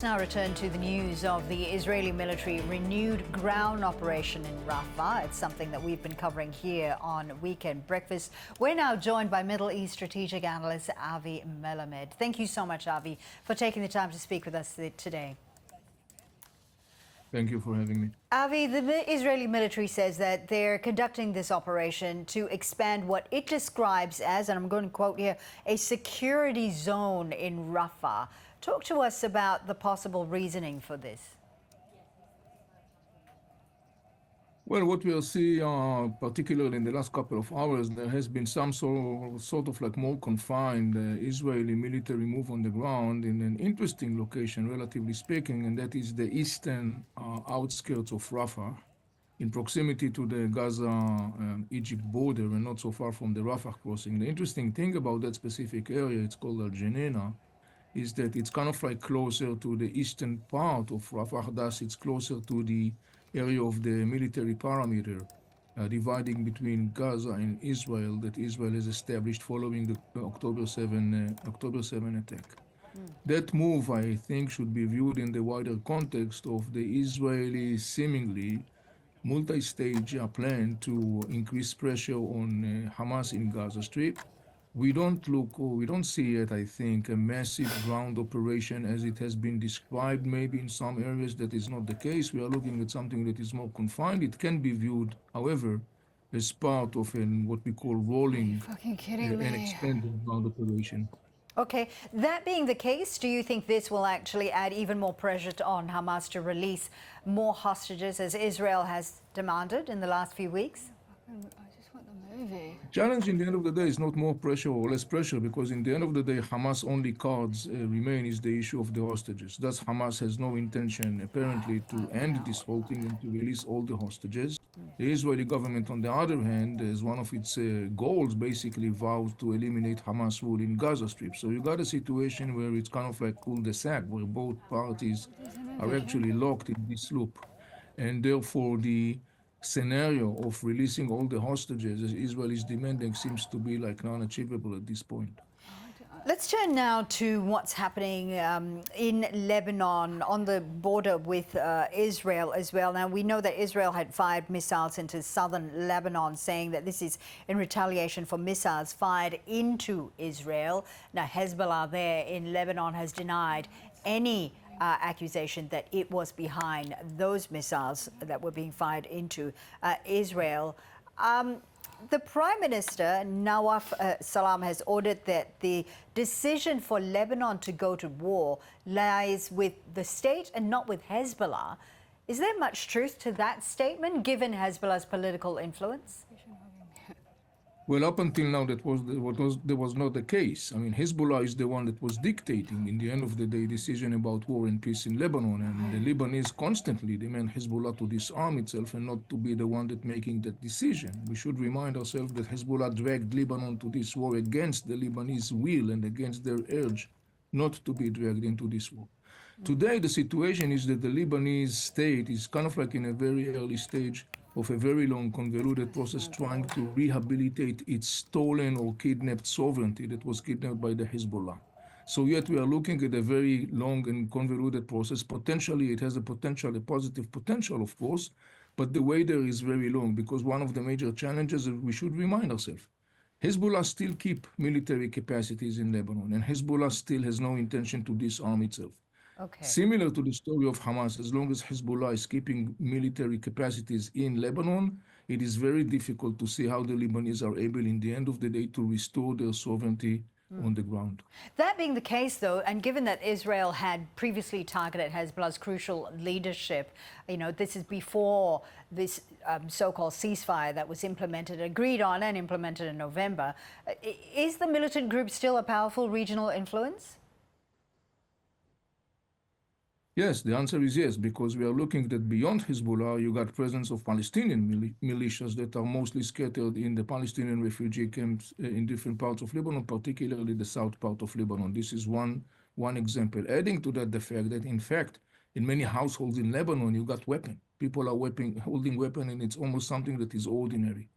Now return to the news of the Israeli military renewed ground operation in Rafa. It's something that we've been covering here on Weekend Breakfast. We're now joined by Middle East strategic analyst Avi Melamed. Thank you so much, Avi, for taking the time to speak with us today. Thank you for having me. Avi, the Israeli military says that they're conducting this operation to expand what it describes as, and I'm going to quote here, a security zone in Rafah. Talk to us about the possible reasoning for this. Well, what we'll see, particularly in the last couple of hours, there has been some sort of like more confined Israeli military move on the ground in an interesting location, relatively speaking, and that is the eastern outskirts of Rafah, in proximity to the Gaza-Egypt border and not so far from the Rafah crossing. The interesting thing about that specific area, it's called Al-Janina, is that it's kind of like closer to the eastern part of Rafah, thus it's closer to the area of the military perimeter dividing between Gaza and Israel that Israel has established following the October 7 attack. That move, I think, should be viewed in the wider context of the Israeli seemingly multi-stage plan to increase pressure on Hamas in Gaza Strip. We don't see yet, I think, a massive ground operation as it has been described. Maybe in some areas that is not the case. We are looking at something that is more confined. It can be viewed, however, as part of what we call rolling and expanded ground operation. Okay, that being the case, do you think this will actually add even more pressure on Hamas to release more hostages as Israel has demanded in the last few weeks? Challenge in the end of the day is not more pressure or less pressure, because in the end of the day, Hamas' only cards remain is the issue of the hostages. Thus, Hamas has no intention, apparently, to end this whole thing and to release all the hostages. The Israeli government, on the other hand, as one of its goals, basically vowed to eliminate Hamas rule in Gaza Strip. So you got a situation where it's kind of like cul-de-sac, where both parties are actually locked in this loop. And therefore, the scenario of releasing all the hostages as Israel is demanding seems to be like non-achievable at this point. Let's turn now to what's happening in Lebanon on the border with Israel as well. Now, we know that Israel had fired missiles into southern Lebanon, saying that this is in retaliation for missiles fired into Israel. Now, Hezbollah there in Lebanon has denied any accusation that it was behind those missiles that were being fired into Israel. The Prime Minister, Nawaf Salam, has ordered that the decision for Lebanon to go to war lies with the state and not with Hezbollah. Is there much truth to that statement, given Hezbollah's political influence? Well, up until now, that was not the case. I mean, Hezbollah is the one that was dictating, in the end of the day, decision about war and peace in Lebanon. And the Lebanese constantly demand Hezbollah to disarm itself and not to be the one that making that decision. We should remind ourselves that Hezbollah dragged Lebanon to this war against the Lebanese will and against their urge not to be dragged into this war. Today, the situation is that the Lebanese state is kind of like in a very early stage of a very long, convoluted process trying to rehabilitate its stolen or kidnapped sovereignty that was kidnapped by the Hezbollah. So yet we are looking at a very long and convoluted process. Potentially, it has a positive potential, of course, but the way there is very long, because one of the major challenges that we should remind ourselves, Hezbollah still keep military capacities in Lebanon, and Hezbollah still has no intention to disarm itself. Okay. Similar to the story of Hamas, as long as Hezbollah is keeping military capacities in Lebanon, it is very difficult to see how the Lebanese are able, in the end of the day, to restore their sovereignty on the ground. That being the case, though, and given that Israel had previously targeted Hezbollah's crucial leadership, this is before this so-called ceasefire that was agreed on and implemented in November. Is the militant group still a powerful regional influence? Yes, the answer is yes, because we are looking that beyond Hezbollah, you got presence of Palestinian militias that are mostly scattered in the Palestinian refugee camps in different parts of Lebanon, particularly the south part of Lebanon. This is one example. Adding to that the fact that, in fact, in many households in Lebanon, you got weapons. People are holding weapons, and it's almost something that is ordinary.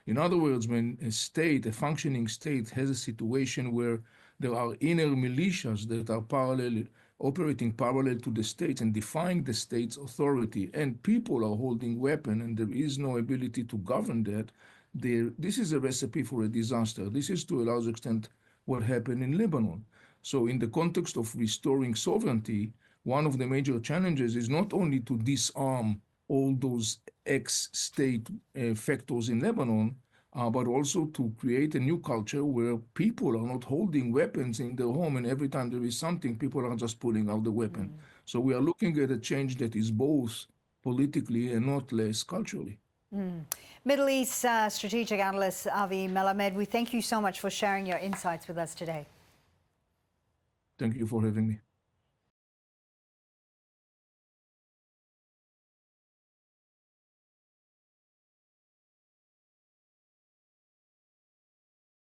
In other words, when a functioning state, has a situation where there are inner militias that are parallel operating parallel to the states and defying the state's authority, and people are holding weapons, and there is no ability to govern that, this is a recipe for a disaster. This is to a large extent what happened in Lebanon. So in the context of restoring sovereignty, one of the major challenges is not only to disarm all those ex-state factors in Lebanon, but also to create a new culture where people are not holding weapons in their home, and every time there is something, people are just pulling out the weapon. So we are looking at a change that is both politically and not less culturally. Middle East strategic analyst Avi Melamed, we thank you so much for sharing your insights with us today. Thank you for having me.